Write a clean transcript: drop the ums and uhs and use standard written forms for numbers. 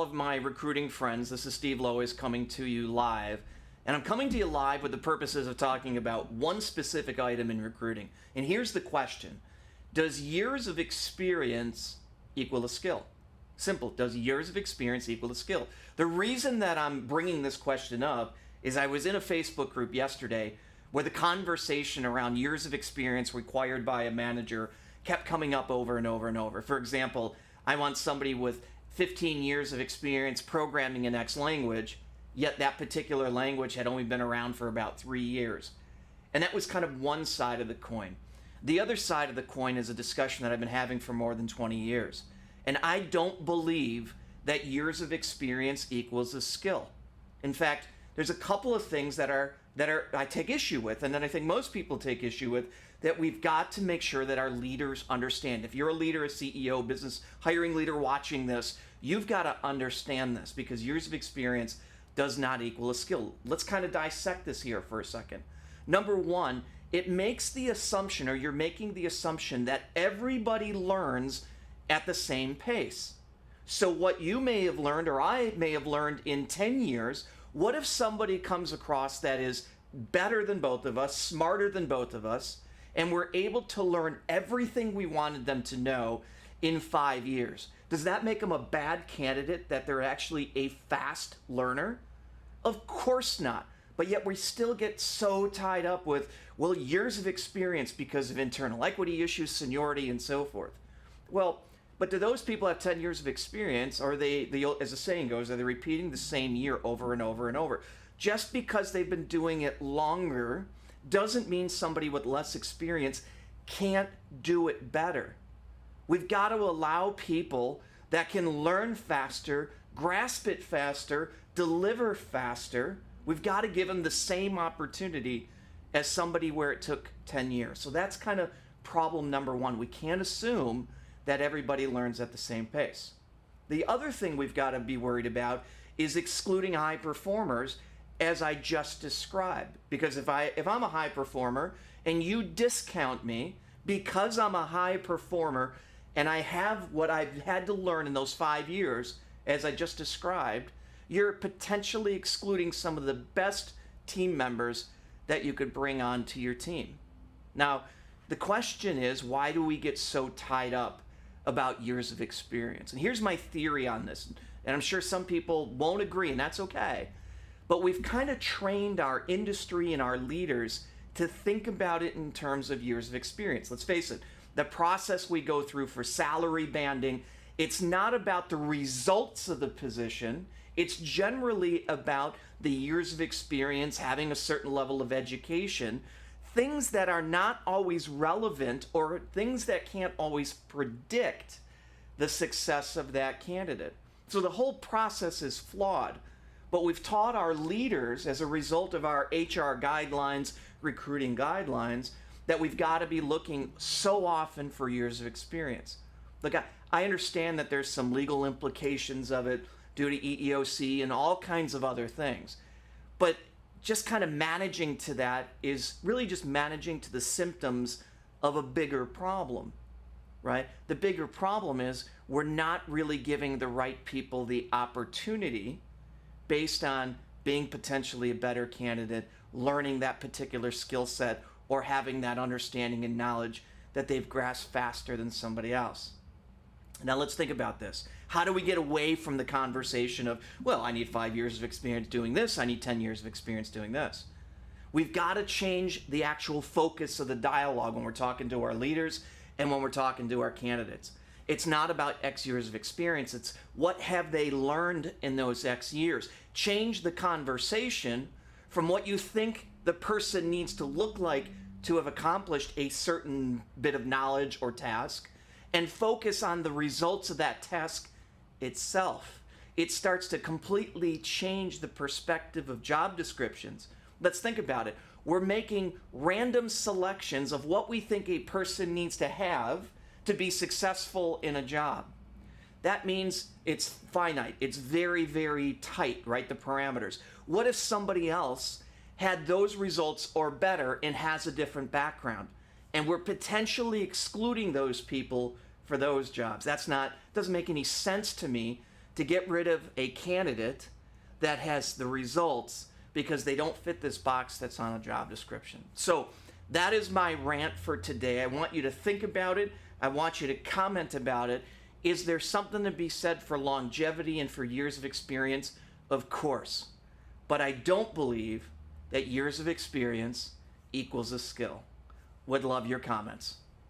of my recruiting friends. This is Steve Lois coming to you live. And I'm coming to you live with the purposes of talking about one specific item in recruiting. And here's the question. Does years of experience equal a skill? Simple. Does years of experience equal a skill? The reason that I'm bringing this question up is I was in a Facebook group yesterday where the conversation around years of experience required by a manager kept coming up over and over and over. For example, I want somebody with 15 years of experience programming in X language, yet that particular language had only been around for about 3 years. And that was kind of one side of the coin. The other side of the coin is a discussion that I've been having for more than 20 years. And I don't believe that years of experience equals a skill. In fact, there's a couple of things that I take issue with, and that I think most people take issue with, that we've got to make sure that our leaders understand. If you're a leader, a CEO, business hiring leader watching this, you've got to understand this, because years of experience does not equal a skill. Let's kind of dissect this here for a second. Number one, it makes the assumption, or you're making the assumption, that everybody learns at the same pace. So what you may have learned, or I may have learned in 10 years, what if somebody comes across that is better than both of us, smarter than both of us, and we're able to learn everything we wanted them to know in 5 years? Does that make them a bad candidate, that they're actually a fast learner? Of course not. But yet we still get so tied up with, well, years of experience because of internal equity issues, seniority, and so forth. Well, but do those people have 10 years of experience, or they, as the saying goes, are they repeating the same year over and over and over? Just because they've been doing it longer doesn't mean somebody with less experience can't do it better. We've got to allow people that can learn faster, grasp it faster, deliver faster. We've got to give them the same opportunity as somebody where it took 10 years. So that's kind of problem number one. We can't assume that everybody learns at the same pace. The other thing we've got to be worried about is excluding high performers, as I just described. Because if I'm a high performer and you discount me because I'm a high performer and I have what I've had to learn in those 5 years, as I just described, you're potentially excluding some of the best team members that you could bring on to your team. Now, the question is, why do we get so tied up about years of experience? And here's my theory on this, and I'm sure some people won't agree, and that's okay. But we've kind of trained our industry and our leaders to think about it in terms of years of experience. Let's face it, the process we go through for salary banding, it's not about the results of the position. It's generally about the years of experience, having a certain level of education, things that are not always relevant, or things that can't always predict the success of that candidate. So the whole process is flawed. But we've taught our leaders, as a result of our HR guidelines, recruiting guidelines, that we've got to be looking so often for years of experience. Look, I understand that there's some legal implications of it due to EEOC and all kinds of other things. But just kind of managing to that is really just managing to the symptoms of a bigger problem, right? The bigger problem is we're not really giving the right people the opportunity based on being potentially a better candidate, learning that particular skill set, or having that understanding and knowledge that they've grasped faster than somebody else. Now let's think about this. How do we get away from the conversation of, well, I need 5 years of experience doing this, I need 10 years of experience doing this? We've got to change the actual focus of the dialogue when we're talking to our leaders and when we're talking to our candidates. It's not about X years of experience, it's what have they learned in those X years. Change the conversation from what you think the person needs to look like to have accomplished a certain bit of knowledge or task, and focus on the results of that task itself. It starts to completely change the perspective of job descriptions. Let's think about it. We're making random selections of what we think a person needs to have to be successful in a job. That means it's finite. It's very, very tight, right? The parameters. What if somebody else had those results or better and has a different background? And we're potentially excluding those people for those jobs. Doesn't make any sense to me to get rid of a candidate that has the results because they don't fit this box that's on a job description. So that is my rant for today. I want you to think about it. I want you to comment about it. Is there something to be said for longevity and for years of experience? Of course. But I don't believe that years of experience equals a skill. Would love your comments.